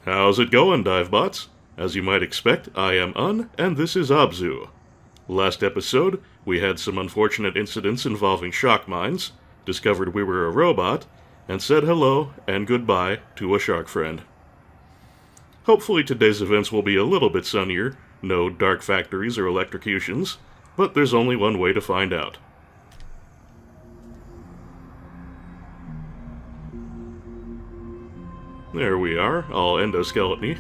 How's it going, Divebots? As you might expect, I am and this is Abzû. Last episode, we had some unfortunate incidents involving shock mines, discovered we were a robot, and said hello and goodbye to a shark friend. Hopefully today's events will be a little bit sunnier, no dark factories or electrocutions, but there's only one way to find out. There we are, all endoskeleton-y.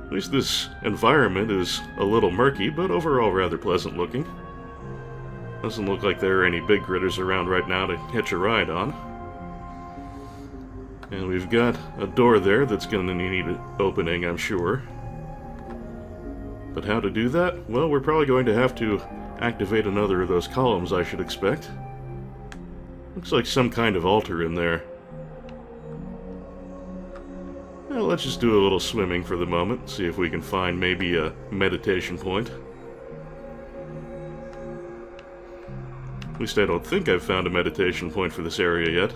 At least this environment is a little murky, but overall rather pleasant looking. Doesn't look like there are any big critters around right now to hitch a ride on. And we've got a door there that's going to need opening, I'm sure. But how to do that? Well, we're probably going to have to activate another of those columns, I should expect. Looks like some kind of altar in there. Well, let's just do a little swimming for the moment, see if we can find maybe a meditation point. At least I don't think I've found a meditation point for this area yet.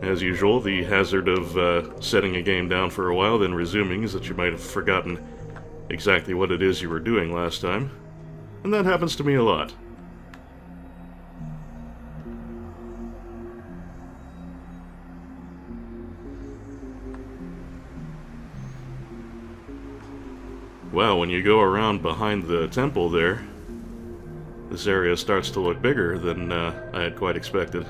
As usual, the hazard of setting a game down for a while, then resuming, is that you might have forgotten exactly what it is you were doing last time. And that happens to me a lot. Wow, when you go around behind the temple there, this area starts to look bigger than I had quite expected.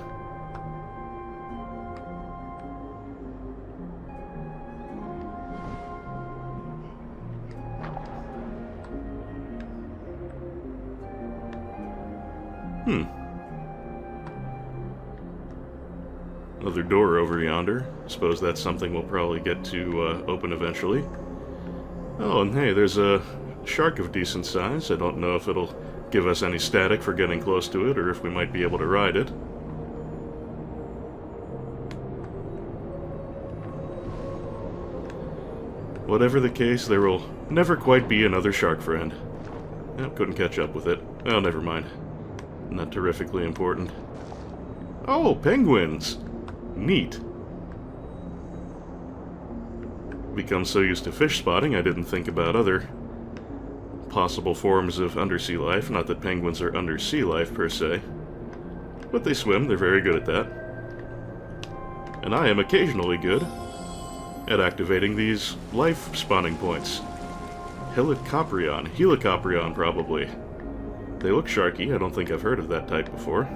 Another door over yonder. Suppose that's something we'll probably get to open eventually. Oh, and hey, there's a shark of decent size. I don't know if it'll give us any static for getting close to it, or if we might be able to ride it. Whatever the case, there will never quite be another shark friend. Nope, couldn't catch up with it. Oh, never mind. Not terrifically important. Oh, penguins! Neat. Become so used to fish spotting, I didn't think about other possible forms of undersea life. Not that penguins are undersea life, per se. But they swim, they're very good at that. And I am occasionally good at activating these life spawning points. Helicoprion, probably. They look sharky, I don't think I've heard of that type before.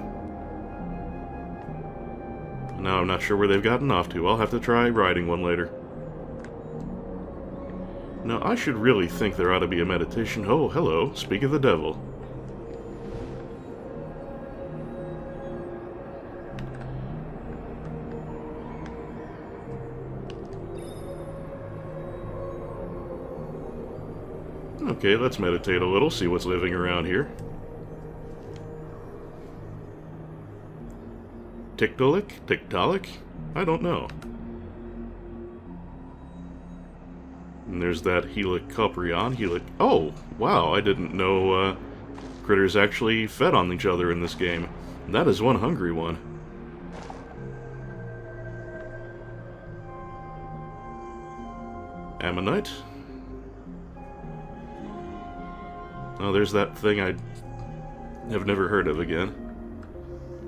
Now I'm not sure where they've gotten off to. I'll have to try riding one later. Now, I should really think there ought to be a meditation. Oh, hello. Speak of the devil. Okay, let's meditate a little, see what's living around here. Tiktaalik? I don't know. And there's that Helicoprion. Oh, wow, I didn't know critters actually fed on each other in this game. That is one hungry one. Ammonite. Oh, there's that thing I have never heard of again.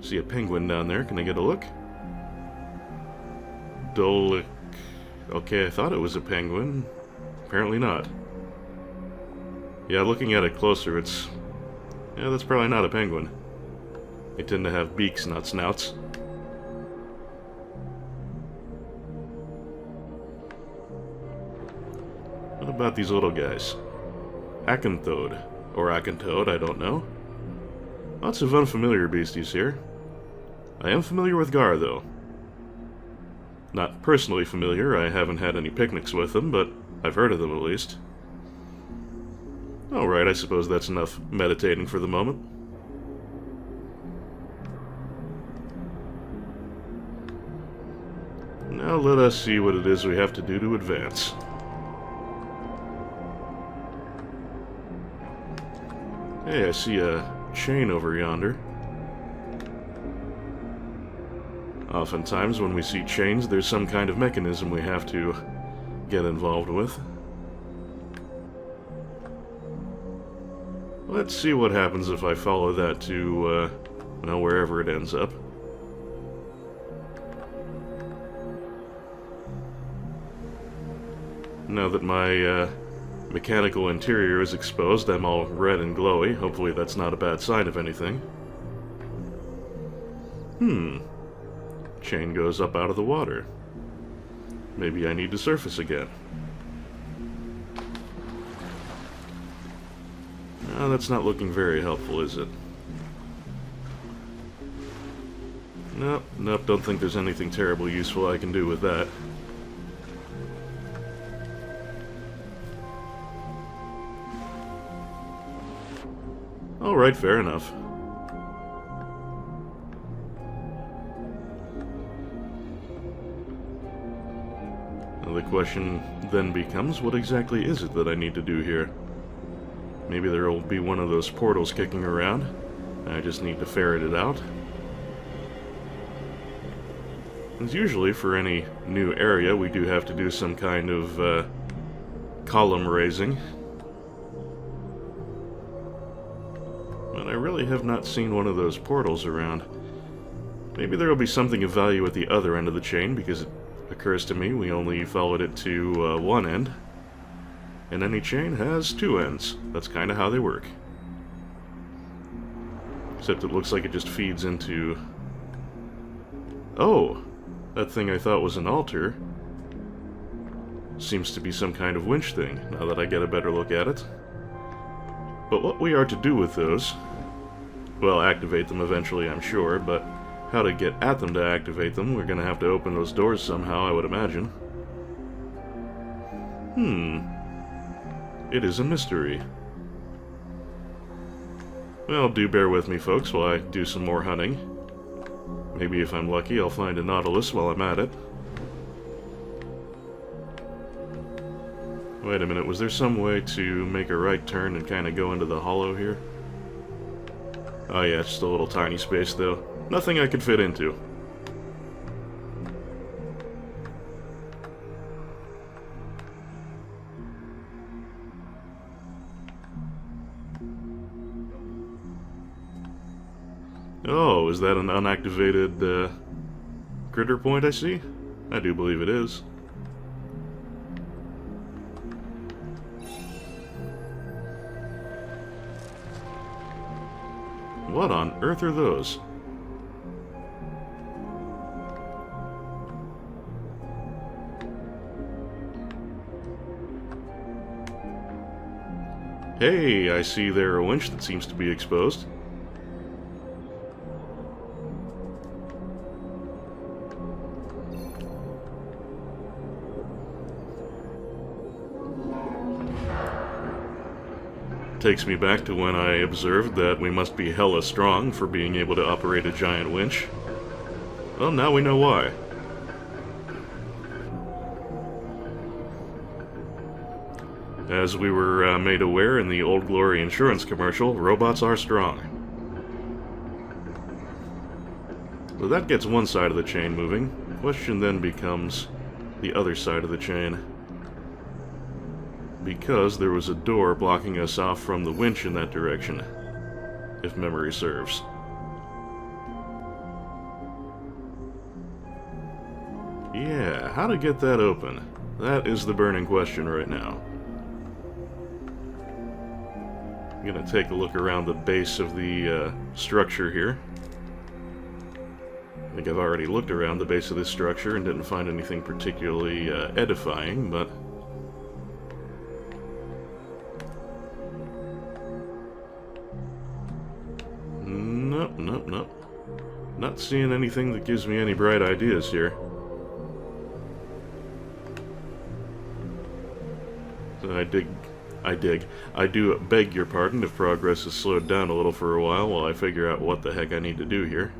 See a penguin down there. Can I get a look? Dolic. Okay, I thought it was a penguin. Apparently not. Yeah, looking at it closer, it's... Yeah, that's probably not a penguin. They tend to have beaks, not snouts. What about these little guys? Acanthode. Or Acanthode, I don't know. Lots of unfamiliar beasties here. I am familiar with Gar, though. Not personally familiar, I haven't had any picnics with them, but I've heard of them at least. Alright, I suppose that's enough meditating for the moment. Now let us see what it is we have to do to advance. Hey, I see a chain over yonder. Oftentimes when we see chains, there's some kind of mechanism we have to get involved with. Let's see what happens if I follow that to, well, wherever it ends up. Now that my mechanical interior is exposed, I'm all red and glowy. Hopefully that's not a bad sign of anything. Chain goes up out of the water. Maybe I need to surface again. No, that's not looking very helpful, is it? Nope, don't think there's anything terribly useful I can do with that. Alright, fair enough. The question then becomes, what exactly is it that I need to do here? Maybe there will be one of those portals kicking around. I just need to ferret it out. As usually, for any new area, we do have to do some kind of column raising. But I really have not seen one of those portals around. Maybe there will be something of value at the other end of the chain, because it occurs to me we only followed it to one end. And any chain has two ends. That's kind of how they work. Except it looks like it just feeds into... Oh! That thing I thought was an altar seems to be some kind of winch thing, now that I get a better look at it. But what we are to do with those... Well, activate them eventually, I'm sure, but how to get at them to activate them, we're gonna have to open those doors somehow, I would imagine. It is a mystery. Well, do bear with me, folks, while I do some more hunting. Maybe if I'm lucky, I'll find a nautilus while I'm at it. Wait a minute, was there some way to make a right turn and kind of go into the hollow here? Oh yeah, it's just a little tiny space, though. Nothing I could fit into. Oh, is that an unactivated critter point I see? I do believe it is. What on earth are those? Hey, I see there a winch that seems to be exposed. Takes me back to when I observed that we must be hella strong for being able to operate a giant winch. Well, now we know why. As we were made aware in the Old Glory insurance commercial, robots are strong. So that gets one side of the chain moving. The question then becomes the other side of the chain. Because there was a door blocking us off from the winch in that direction, if memory serves. Yeah, how to get that open? That is the burning question right now. I'm gonna take a look around the base of the structure here. I think I've already looked around the base of this structure and didn't find anything particularly edifying, but... Nope. Not seeing anything that gives me any bright ideas here. So I do beg your pardon if progress has slowed down a little for a while I figure out what the heck I need to do here.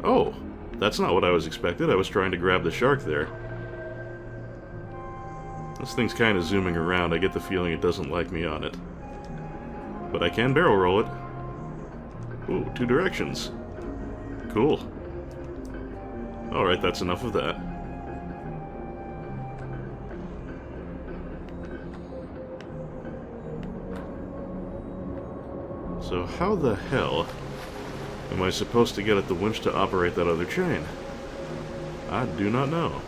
Oh, that's not what I was expected. I was trying to grab the shark there. This thing's kind of zooming around. I get the feeling it doesn't like me on it. But I can barrel roll it. Ooh, 2 directions. Cool. Alright, that's enough of that. So how the hell am I supposed to get at the winch to operate that other chain? I do not know.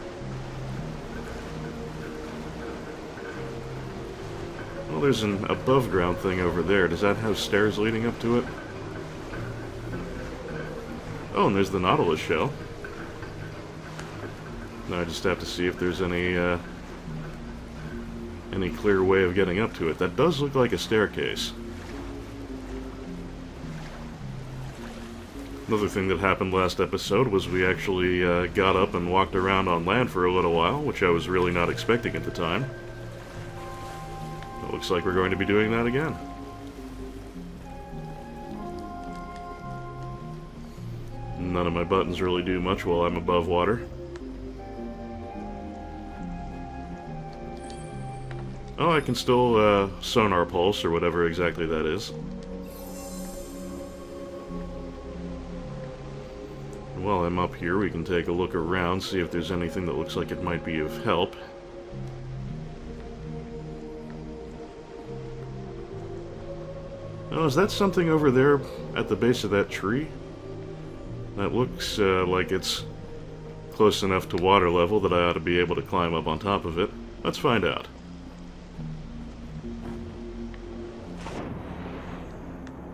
Well, there's an above-ground thing over there. Does that have stairs leading up to it? Oh, and there's the Nautilus shell. Now I just have to see if there's any clear way of getting up to it. That does look like a staircase. Another thing that happened last episode was we actually got up and walked around on land for a little while, which I was really not expecting at the time. It looks like we're going to be doing that again. None of my buttons really do much while I'm above water. Oh, I can still sonar pulse, or whatever exactly that is. While I'm up here, we can take a look around, see if there's anything that looks like it might be of help. Oh, is that something over there at the base of that tree? That looks like it's close enough to water level that I ought to be able to climb up on top of it. Let's find out.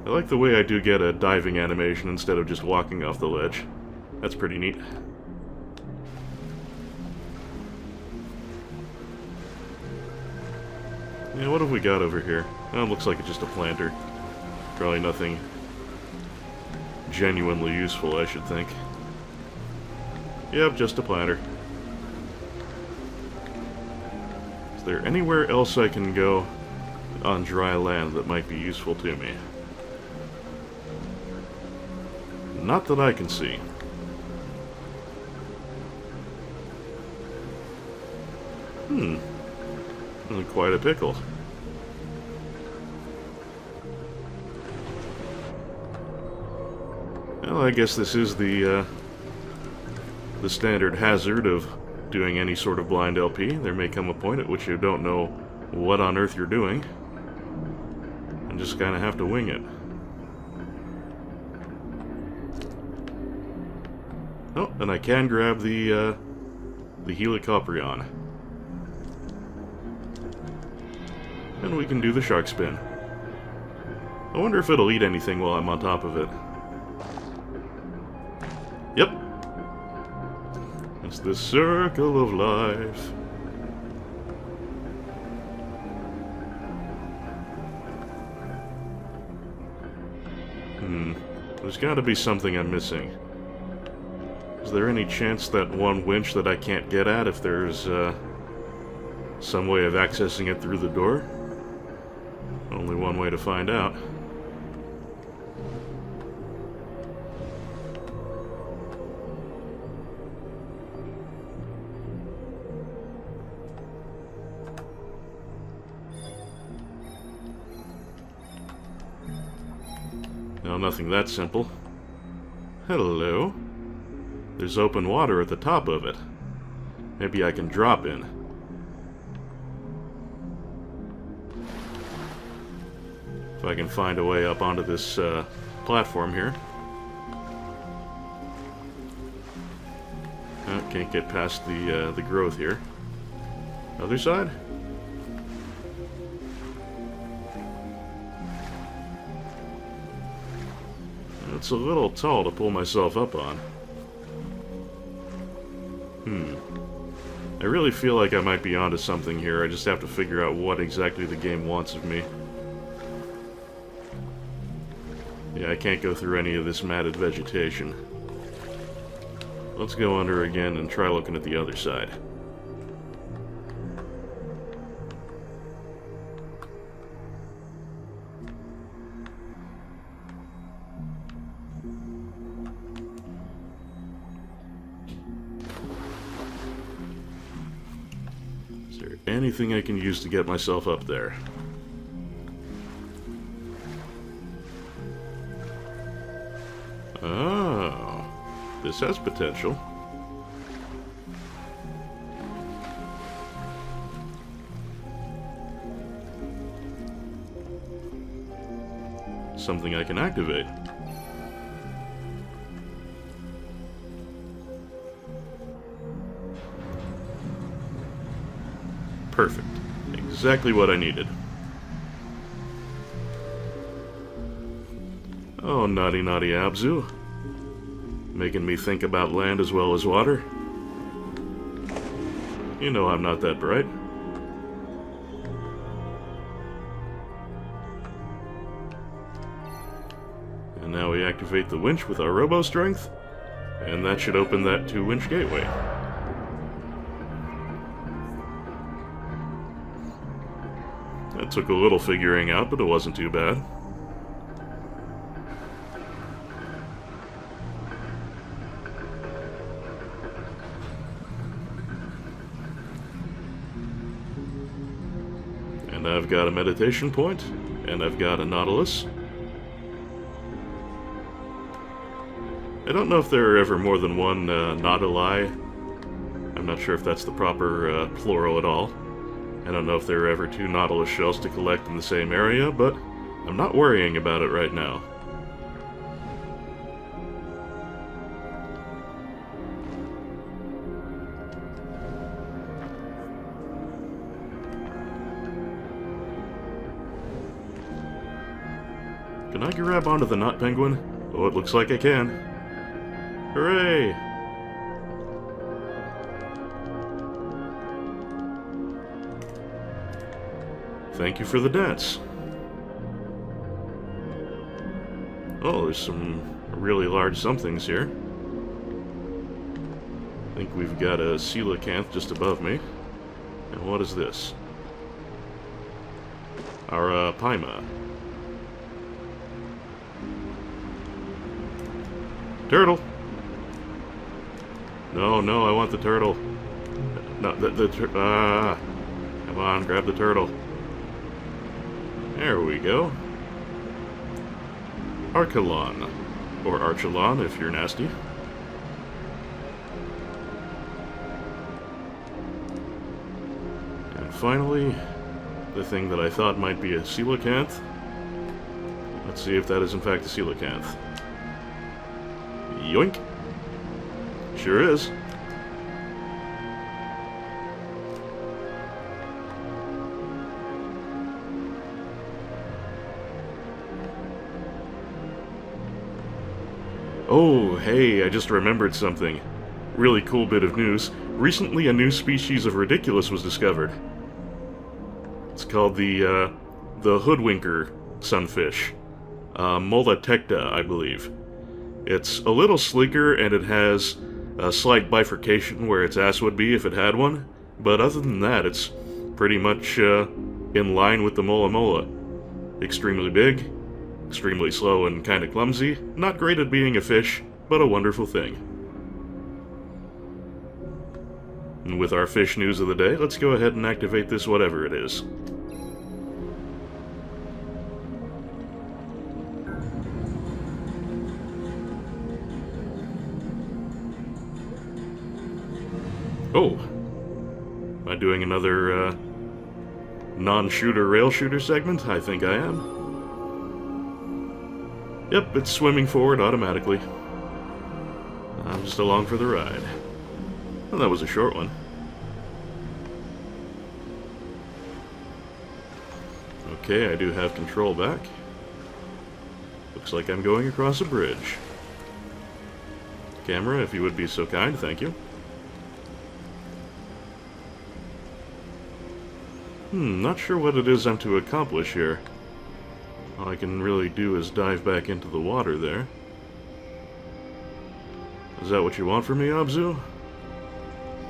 I like the way I do get a diving animation instead of just walking off the ledge. That's pretty neat. Yeah, what have we got over here? Oh, it looks like it's just a planter. Probably nothing genuinely useful, I should think. Yep, just a planter. Is there anywhere else I can go on dry land that might be useful to me? Not that I can see. Quite a pickle. Well, I guess this is the standard hazard of doing any sort of blind LP. There may come a point at which you don't know what on earth you're doing, and just kind of have to wing it. Oh, and I can grab the Helicoprion. And we can do the shark spin. I wonder if it'll eat anything while I'm on top of it. Yep. It's the circle of life. There's gotta be something I'm missing. Is there any chance that one winch that I can't get at if there's some way of accessing it through the door? Only one way to find out. No, nothing that simple. Hello. There's open water at the top of it. Maybe I can drop in. If I can find a way up onto this platform here. Oh, can't get past the growth here. Other side? It's a little tall to pull myself up on. I really feel like I might be onto something here. I just have to figure out what exactly the game wants of me. Yeah, I can't go through any of this matted vegetation. Let's go under again and try looking at the other side. Is there anything I can use to get myself up there? Oh, this has potential. Something I can activate. Perfect. Exactly what I needed. Oh, naughty, naughty Abzû. Making me think about land as well as water. You know I'm not that bright. And now we activate the winch with our robo strength, and that should open that 2-winch gateway. That took a little figuring out, but it wasn't too bad. And I've got a meditation point, and I've got a Nautilus. I don't know if there are ever more than one Nautili. I'm not sure if that's the proper plural at all. I don't know if there are ever 2 Nautilus shells to collect in the same area, but I'm not worrying about it right now. Can I grab onto the knot penguin? Oh, it looks like I can. Hooray! Thank you for the dance. Oh, there's some really large somethings here. I think we've got a coelacanth just above me. And what is this? Our Paima. Turtle! No, no, I want the turtle. No, come on, grab the turtle. There we go. Archelon. Or Archelon, if you're nasty. And finally, the thing that I thought might be a coelacanth. Let's see if that is in fact a coelacanth. Yoink! Sure is. Oh, hey, I just remembered something. Really cool bit of news. Recently a new species of Ridiculous was discovered. It's called the hoodwinker sunfish. Molatecta, I believe. It's a little sleeker, and it has a slight bifurcation where its ass would be if it had one, but other than that, it's pretty much in line with the mola mola. Extremely big, extremely slow and kind of clumsy, not great at being a fish, but a wonderful thing. And with our fish news of the day, let's go ahead and activate this whatever it is. Oh, am I doing another non-shooter rail shooter segment? I think I am. Yep, it's swimming forward automatically. I'm just along for the ride. Well, that was a short one. Okay, I do have control back. Looks like I'm going across a bridge. Camera, if you would be so kind, thank you. Not sure what it is I'm to accomplish here. All I can really do is dive back into the water there. Is that what you want from me, Abzû?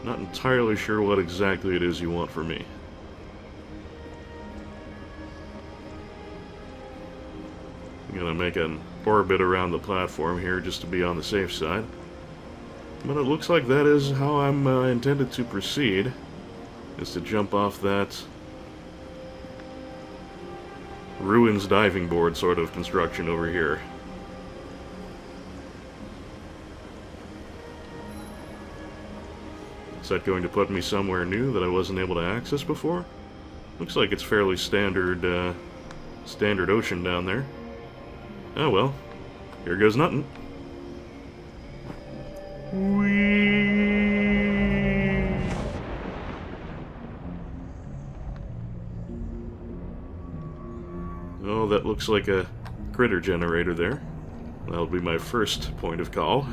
Not entirely sure what exactly it is you want from me. I'm gonna make an orbit around the platform here just to be on the safe side. But it looks like that is how I'm intended to proceed. is to jump off that ruins diving board sort of construction over here. Is that going to put me somewhere new that I wasn't able to access before? Looks like it's fairly standard, standard ocean down there. Oh well, here goes nothing. Whee! Oh, that looks like a critter generator there. That'll be my first point of call.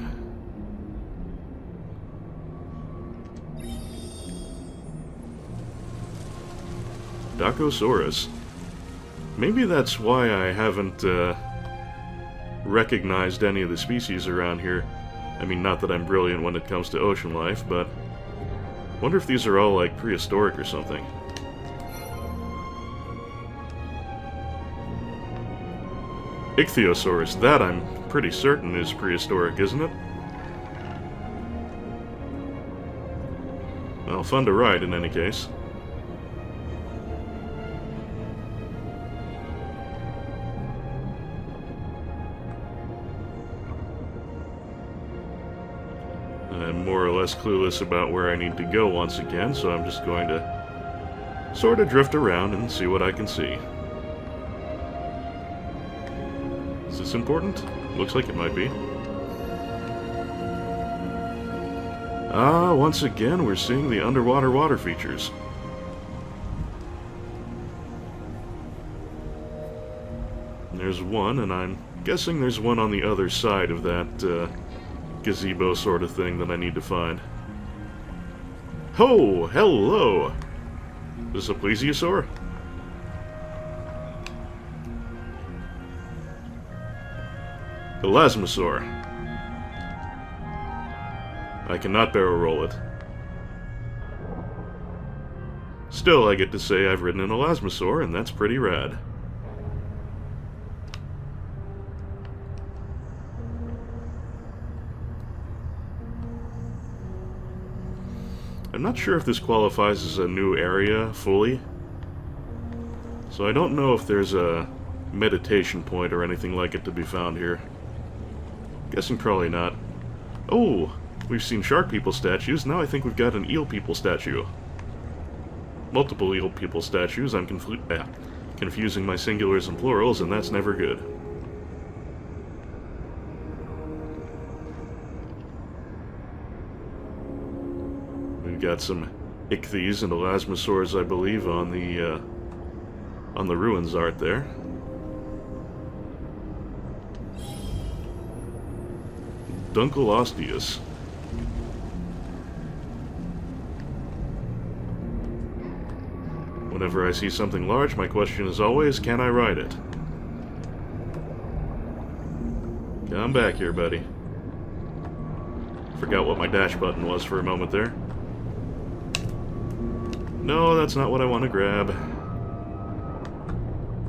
Dacosaurus. Maybe that's why I haven't recognized any of the species around here. I mean, not that I'm brilliant when it comes to ocean life, but I wonder if these are all, like, prehistoric or something. Ichthyosaurus, that I'm pretty certain is prehistoric, isn't it? Well, fun to ride in any case. I'm more or less clueless about where I need to go once again, so I'm just going to sort of drift around and see what I can see. Is this important? Looks like it might be. Ah, once again, we're seeing the underwater water features. There's one, and I'm guessing there's one on the other side of that, gazebo sort of thing that I need to find. Ho! Hello! Is this a plesiosaur? Elasmosaur. I cannot barrel roll it. Still, I get to say I've ridden an Elasmosaur, and that's pretty rad. I'm not sure if this qualifies as a new area fully, so I don't know if there's a meditation point or anything like it to be found here. Guessing probably not. Oh, we've seen shark people statues, now I think we've got an eel people statue. Multiple eel people statues, I'm confusing my singulars and plurals, and that's never good. We've got some ichthyes and elasmosaurs, I believe, on the ruins art there. Dunkleosteus. Whenever I see something large, my question is always, can I ride it? Come back here, buddy. Forgot what my dash button was for a moment there. No, that's not what I want to grab.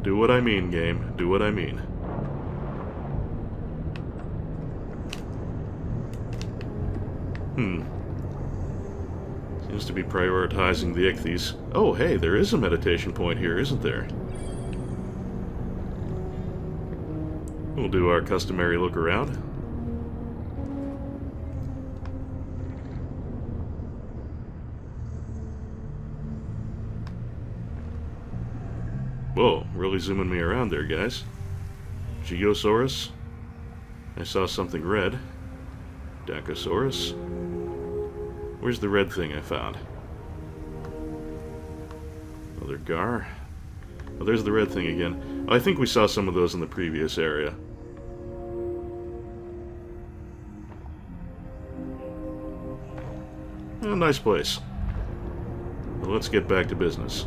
Do what I mean, game. Do what I mean. Seems to be prioritizing the ichthyes. Oh, hey, there is a meditation point here, isn't there? We'll do our customary look around. Whoa, really zooming me around there, guys. Geosaurus. I saw something red. Dacosaurus. Where's the red thing I found? Another gar. Oh, there's the red thing again. Oh, I think we saw some of those in the previous area. Oh, nice place. Well, let's get back to business.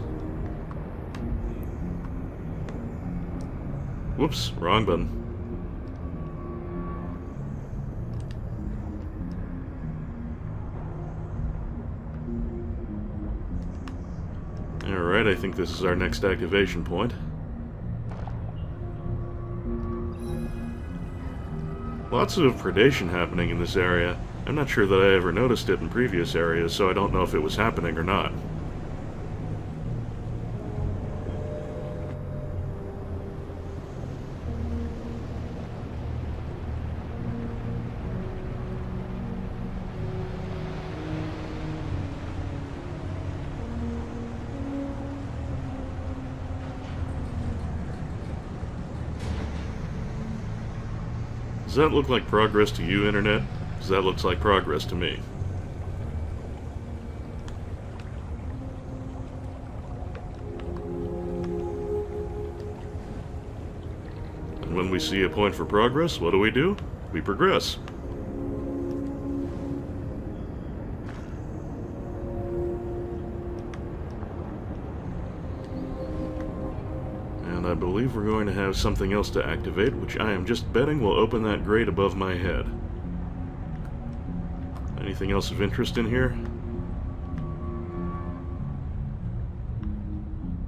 Whoops, wrong button. Alright, I think this is our next activation point. Lots of predation happening in this area. I'm not sure that I ever noticed it in previous areas, so I don't know if it was happening or not. Does that look like progress to you, Internet? Because that looks like progress to me. And when we see a point for progress, what do? We progress. And I believe we're going to have something else to activate, which I am just betting will open that grate above my head. Anything else of interest in here?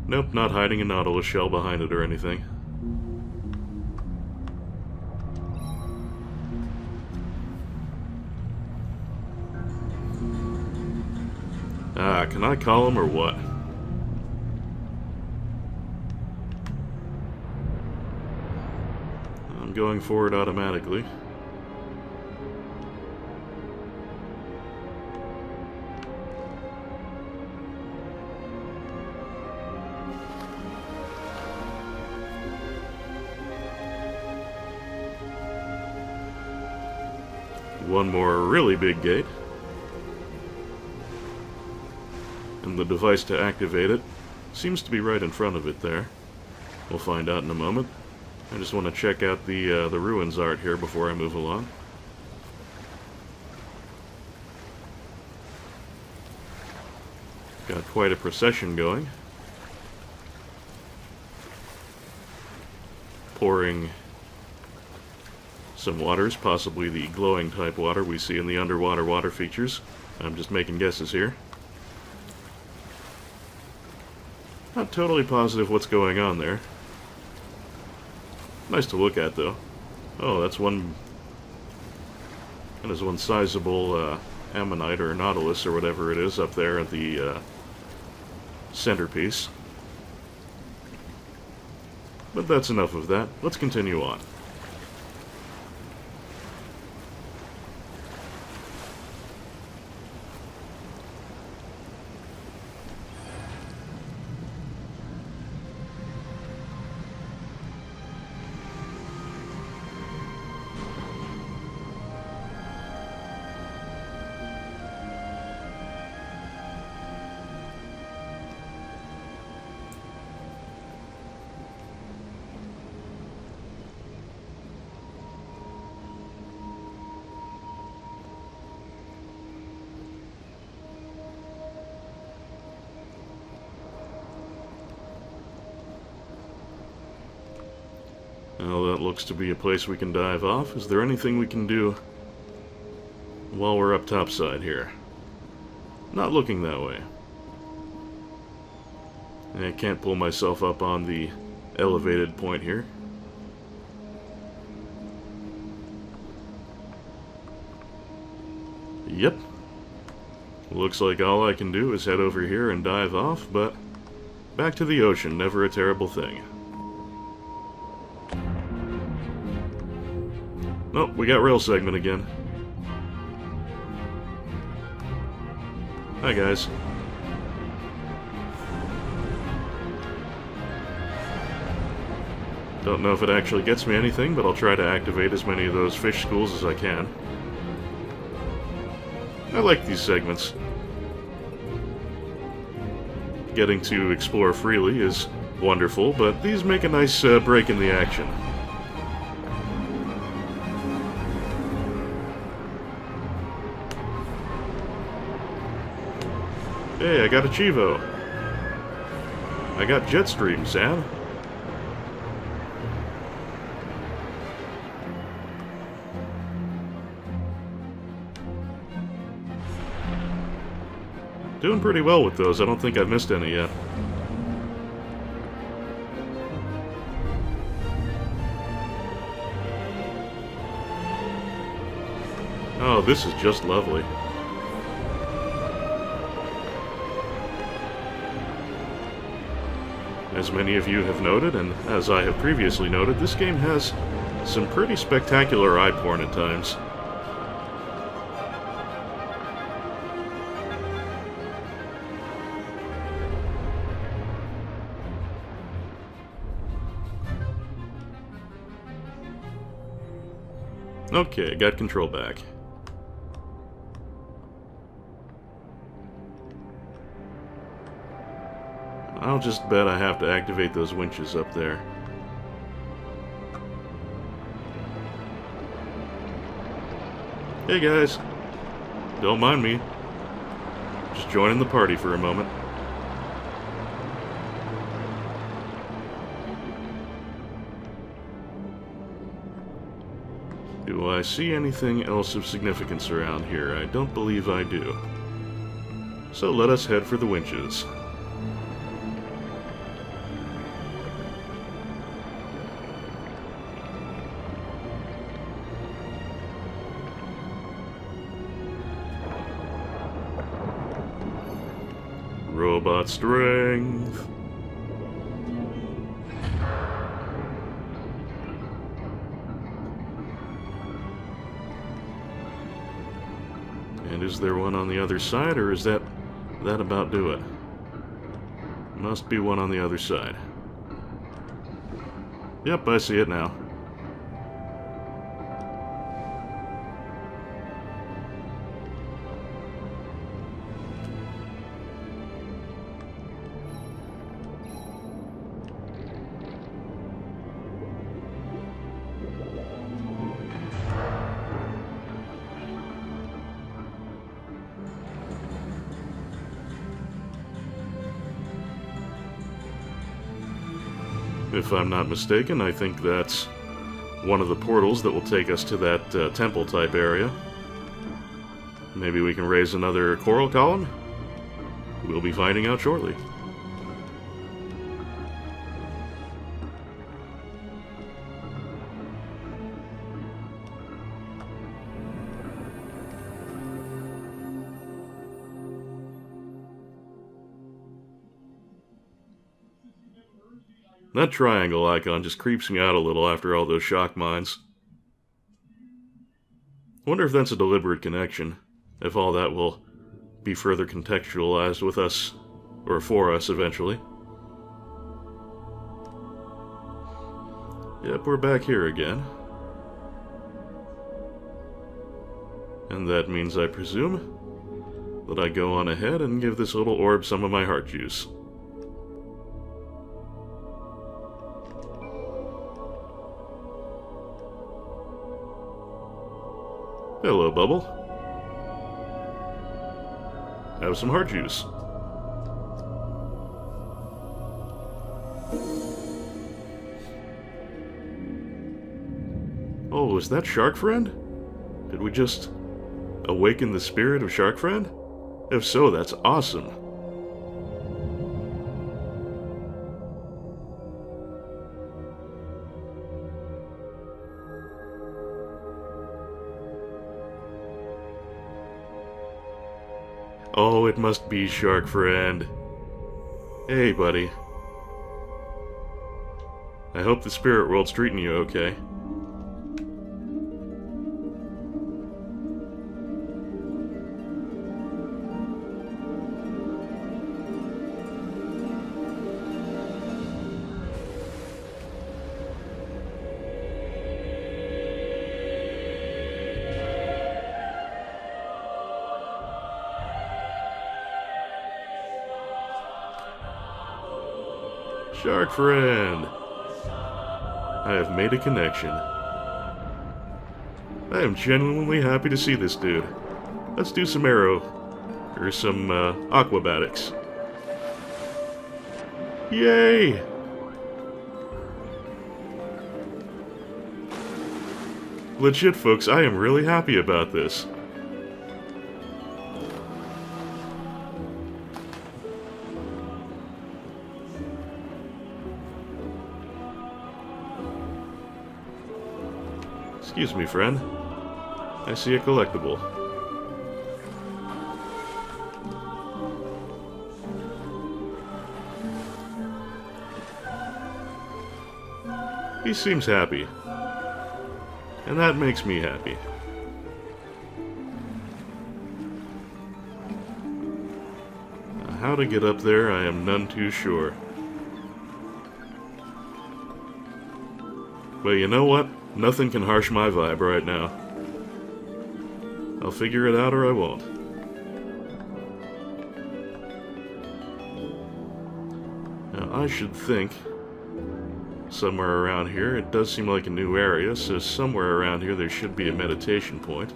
Nope, not hiding a Nautilus shell behind it or anything. Ah, can I call him or what? I'm going forward automatically. One more really big gate. And the device to activate it seems to be right in front of it there. We'll find out in a moment. I just want to check out the ruins art here before I move along. Got quite a procession going. Pouring some waters, possibly the glowing type water we see in the underwater water features. I'm just making guesses here. Not totally positive what's going on there. Nice to look at, though. Oh, that is one sizable ammonite or nautilus or whatever it is up there at the centerpiece. But that's enough of that. Let's continue on. Well, that looks to be a place we can dive off. Is there anything we can do while we're up topside here? Not looking that way. I can't pull myself up on the elevated point here. Yep. Looks like all I can do is head over here and dive off, but back to the ocean, never a terrible thing. Oh, we got rail segment again. Hi, guys. Don't know if it actually gets me anything, but I'll try to activate as many of those fish schools as I can. I like these segments. Getting to explore freely is wonderful, but these make a nice break in the action. Hey, I got a Chivo. I got Jetstream, Sam. Doing pretty well with those. I don't think I've missed any yet. Oh, this is just lovely. As many of you have noted, and as I have previously noted, this game has some pretty spectacular eye porn at times. Okay, got control back. I'll just bet I have to activate those winches up there. Hey guys, don't mind me. Just joining the party for a moment. Do I see anything else of significance around here? I don't believe I do. So let us head for the winches. Robot strength. And is there one on the other side, or is that about do it? Must be one on the other side. Yep, I see it now. If I'm not mistaken, I think that's one of the portals that will take us to that temple-type area. Maybe we can raise another coral column? We'll be finding out shortly. That triangle icon just creeps me out a little after all those shock mines. Wonder if that's a deliberate connection, if all that will be further contextualized with us, or for us eventually. Yep, we're back here again. And that means, I presume, that I go on ahead and give this little orb some of my heart juice. Hello, Bubble. Have some heart juice. Oh, is that Shark Friend? Did we just awaken the spirit of Shark Friend? If so, that's awesome. Oh, it must be Shark Friend. Hey, buddy. I hope the spirit world's treating you okay. Shark Friend! I have made a connection. I am genuinely happy to see this dude. Let's do some or some aquabatics. Yay! Legit, folks, I am really happy about this. Excuse me, friend. I see a collectible. He seems happy. And that makes me happy. How to get up there, I am none too sure. But you know what? Nothing can harsh my vibe right now. I'll figure it out or I won't. Now, I should think somewhere around here, it does seem like a new area, so somewhere around here there should be a meditation point.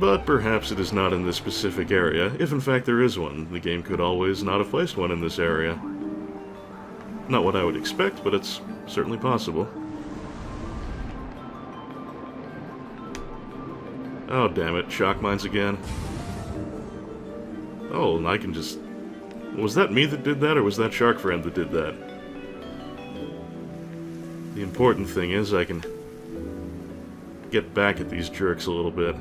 But perhaps it is not in this specific area. If in fact there is one, the game could always not have placed one in this area. Not what I would expect, but it's certainly possible. Oh, damn it. Shock mines again. Oh, and I can just... Was that me that did that, or was that Shark Friend that did that? The important thing is I can get back at these jerks a little bit.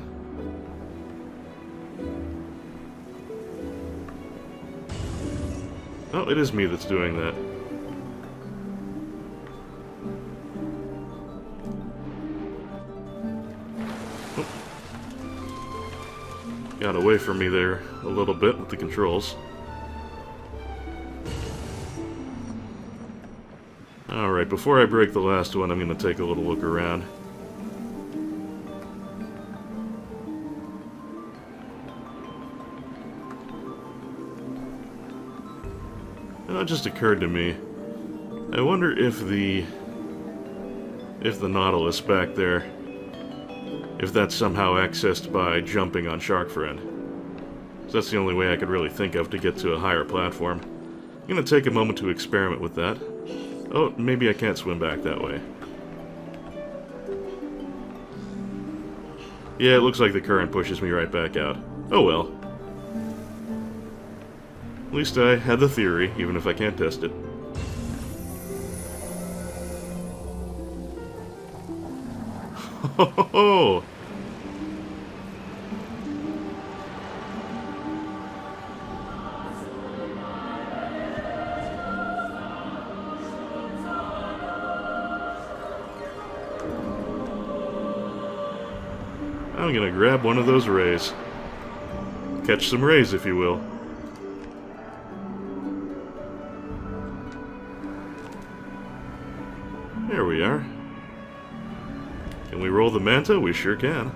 Oh, it is me that's doing that. Oh. Got away from me there a little bit with the controls. Alright, before I break the last one, I'm going to take a little look around. It just occurred to me, I wonder if the Nautilus back there, if that's somehow accessed by jumping on Shark Friend. So that's the only way I could really think of to get to a higher platform. I'm going to take a moment to experiment with that. Oh, maybe I can't swim back that way. Yeah, it looks like the current pushes me right back out. Oh well. At least I had the theory, even if I can't test it. Ho ho ho! I'm gonna grab one of those rays. Catch some rays, if you will. There we are. Can we roll the manta? We sure can.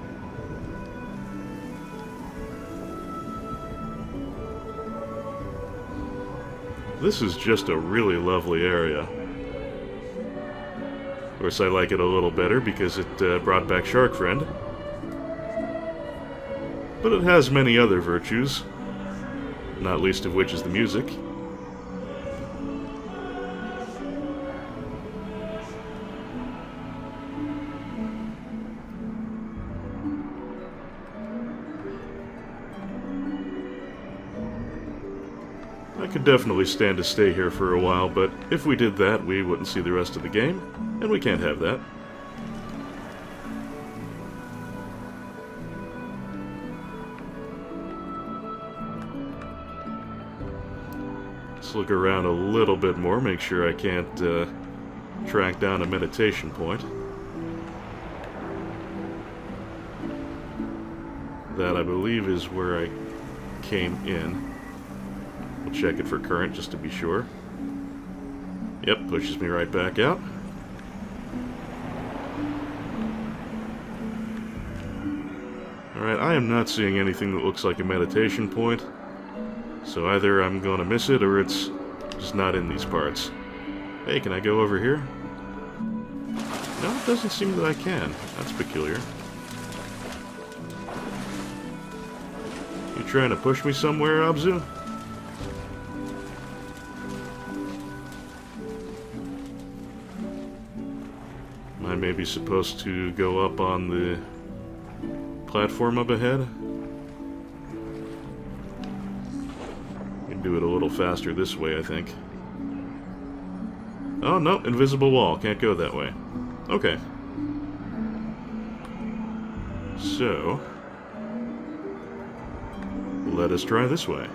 This is just a really lovely area. Of course, I like it a little better because it brought back Shark Friend. But it has many other virtues, not least of which is the music. I could definitely stand to stay here for a while, but if we did that, we wouldn't see the rest of the game, and we can't have that. Let's look around a little bit more, make sure I can't track down a meditation point. That, I believe, is where I came in. We'll check it for current just to be sure. Yep, pushes me right back out. Alright, I am not seeing anything that looks like a meditation point. So either I'm going to miss it or it's just not in these parts. Hey, can I go over here? No, it doesn't seem that I can. That's peculiar. You trying to push me somewhere, Abzû? Am I maybe supposed to go up on the platform up ahead? Do it a little faster this way, I think. Oh, no, invisible wall. Can't go that way. Okay. So, let us try this way.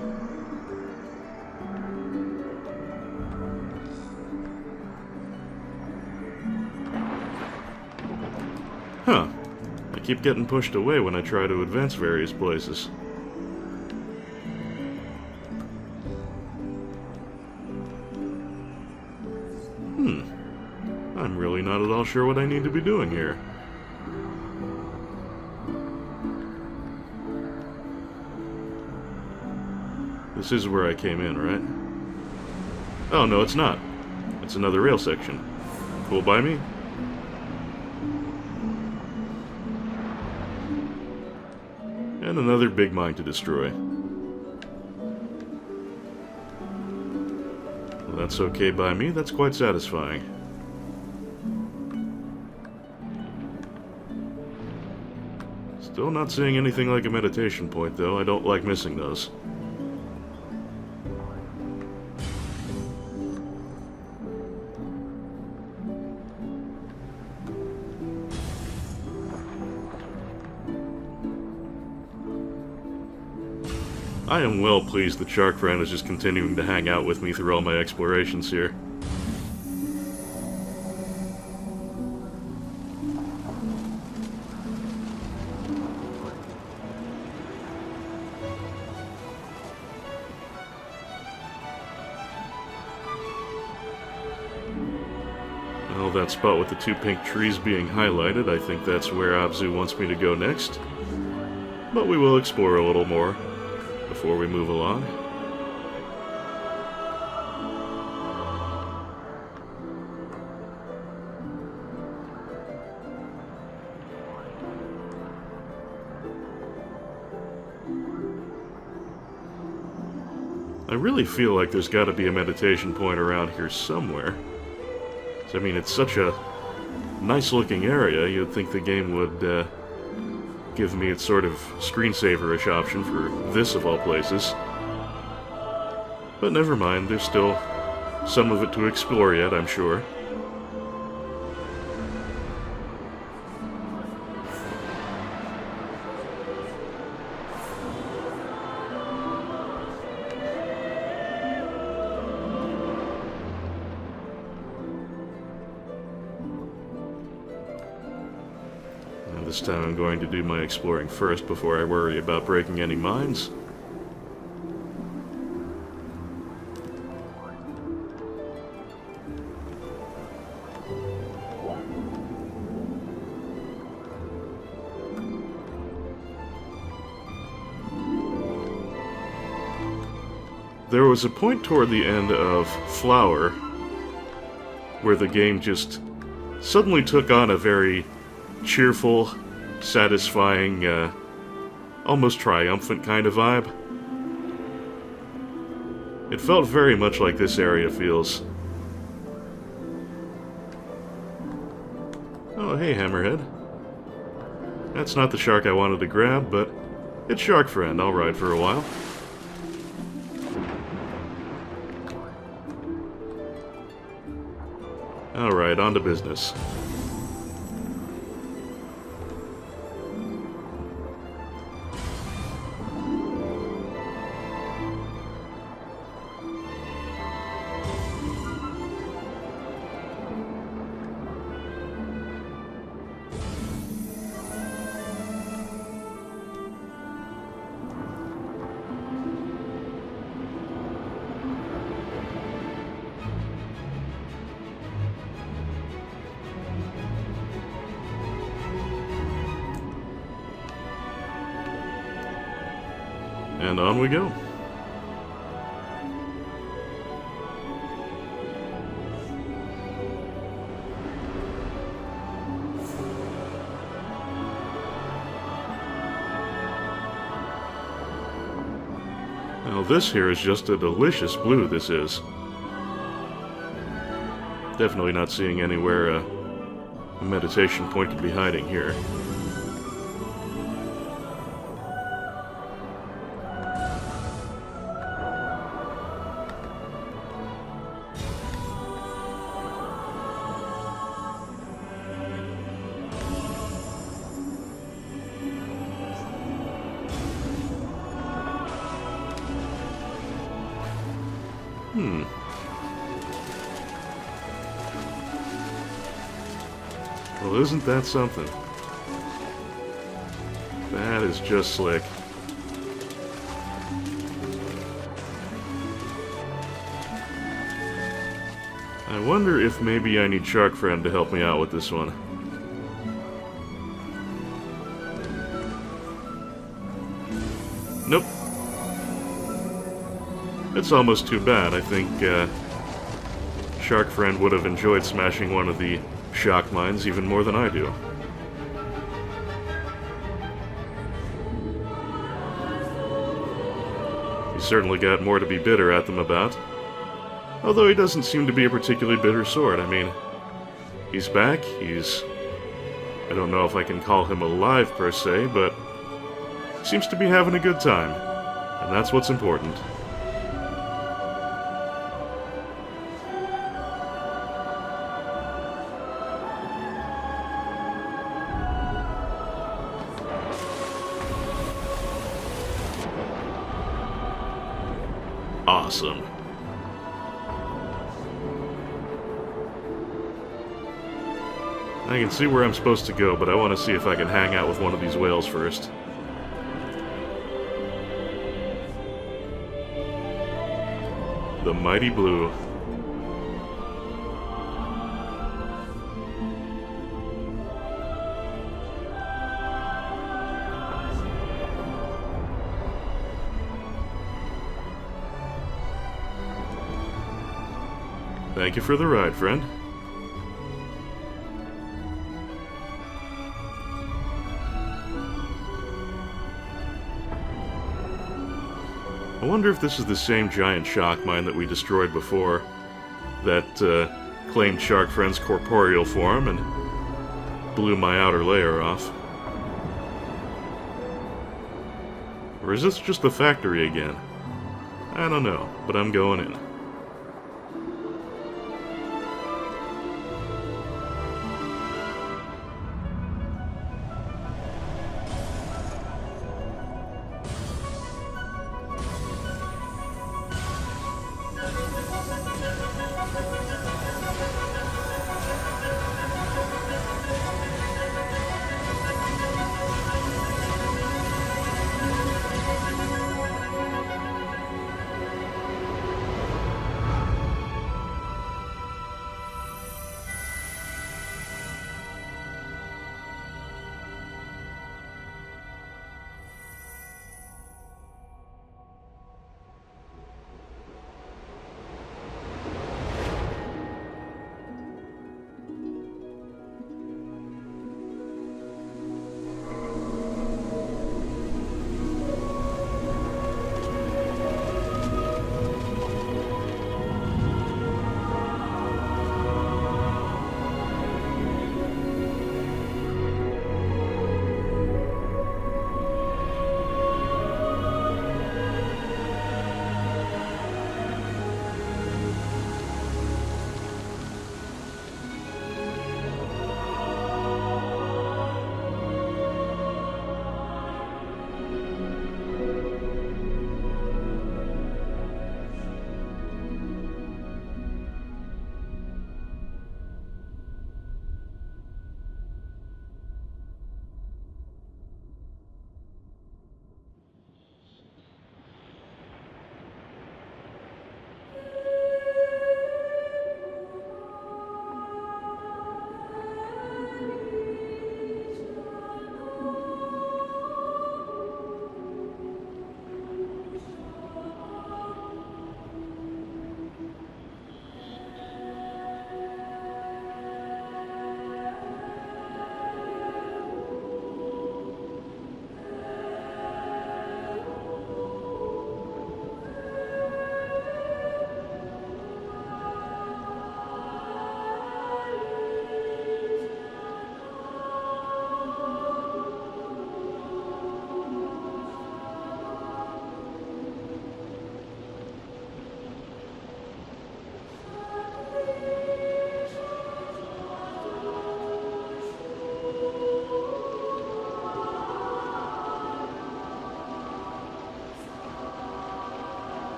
Huh. I keep getting pushed away when I try to advance various places. I'm really not at all sure what I need to be doing here. This is where I came in, right? Oh, no, it's not. It's another rail section. Cool by me? And another big mine to destroy. Well, that's okay by me. That's quite satisfying. Still not seeing anything like a meditation point, though. I don't like missing those. I am well pleased that Shark Friend is just continuing to hang out with me through all my explorations here. Well, that spot with the two pink trees being highlighted, I think that's where Abzû wants me to go next. But we will explore a little more before we move along. I really feel like there's got to be a meditation point around here somewhere. I mean, it's such a nice-looking area, you'd think the game would give me its sort of screensaver-ish option for this of all places. But never mind, there's still some of it to explore yet, I'm sure. This time I'm going to do my exploring first before I worry about breaking any mines. There was a point toward the end of Flower where the game just suddenly took on a very cheerful, satisfying, almost triumphant kind of vibe. It felt very much like this area feels. Oh, hey, Hammerhead. That's not the shark I wanted to grab, but it's Shark Friend. I'll ride for a while. Alright, on to business. And on we go. Now this here is just a delicious blue, this is. Definitely not seeing anywhere a meditation point could be hiding here. Well, isn't that something? That is just slick. I wonder if maybe I need Shark Friend to help me out with this one. Nope. It's almost too bad. I think Shark Friend would have enjoyed smashing one of the shock mines even more than I do. He's certainly got more to be bitter at them about. Although he doesn't seem to be a particularly bitter sort. I mean, he's back, I don't know if I can call him alive per se, but seems to be having a good time. And that's what's important. Awesome. I can see where I'm supposed to go, but I want to see if I can hang out with one of these whales first. The Mighty Blue. Thank you for the ride, friend. I wonder if this is the same giant shock mine that we destroyed before, that claimed Shark Friend's corporeal form and blew my outer layer off. Or is this just the factory again? I don't know, but I'm going in.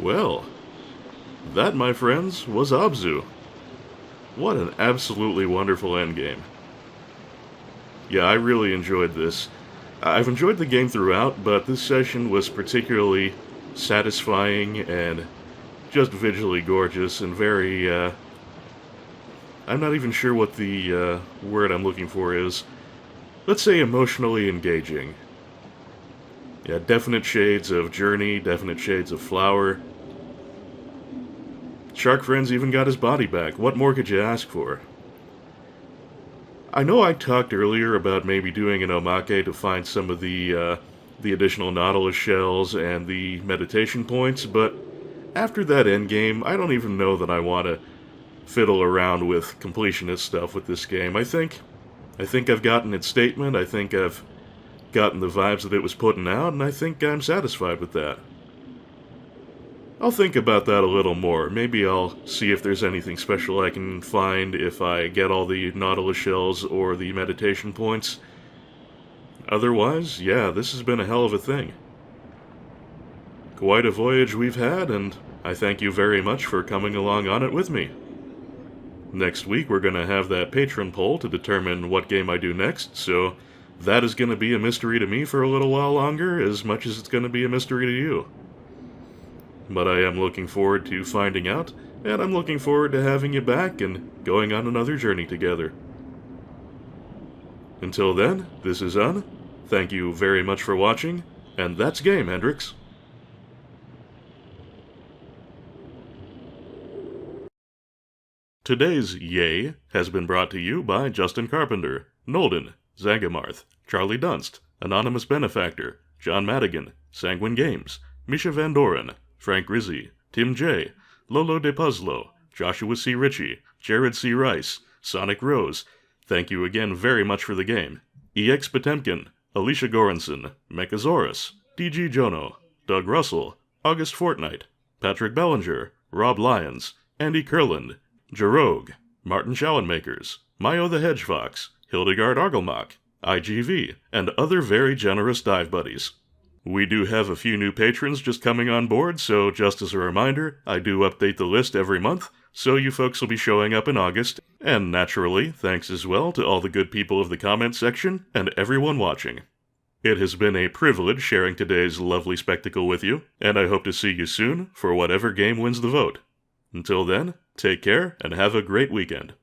Well, that, my friends, was Abzû. What an absolutely wonderful endgame. Yeah, I really enjoyed this. I've enjoyed the game throughout, but this session was particularly satisfying and just visually gorgeous and very, I'm not even sure what the word I'm looking for is. Let's say emotionally engaging. Yeah, definite shades of Journey, definite shades of Flower. Shark Friends even got his body back. What more could you ask for? I know I talked earlier about maybe doing an omake to find some of the additional Nautilus shells and the meditation points, but after that endgame, I don't even know that I want to fiddle around with completionist stuff with this game. I think I've gotten its statement, I think I've gotten the vibes that it was putting out, and I think I'm satisfied with that. I'll think about that a little more. Maybe I'll see if there's anything special I can find if I get all the Nautilus shells or the meditation points. Otherwise, yeah, this has been a hell of a thing. Quite a voyage we've had, and I thank you very much for coming along on it with me. Next week we're going to have that patron poll to determine what game I do next, so that is going to be a mystery to me for a little while longer, as much as it's going to be a mystery to you. But I am looking forward to finding out, and I'm looking forward to having you back and going on another journey together. Until then, this is Un. Thank you very much for watching, and that's game, Hendrix. Today's Yay has been brought to you by Justin Carpenter, Nolden, Zangamarth, Charlie Dunst, Anonymous Benefactor, John Madigan, Sanguine Games, Misha Van Doren, Frank Rizzi, Tim J., Lolo De Puzzlo, Joshua C. Ritchie, Jared C. Rice, Sonic Rose. Thank you again very much for the game. EX Potemkin, Alicia Goranson, Mechasaurus, DG Jono, Doug Russell, August Fortnight, Patrick Bellinger, Rob Lyons, Andy Kurland, Jarogue, Martin Schallenmakers, Mayo the Hedgefox, Hildegard Argelmach, IGV, and other very generous dive buddies. We do have a few new patrons just coming on board, so just as a reminder, I do update the list every month, so you folks will be showing up in August, and naturally, thanks as well to all the good people of the comment section and everyone watching. It has been a privilege sharing today's lovely spectacle with you, and I hope to see you soon for whatever game wins the vote. Until then, take care and have a great weekend.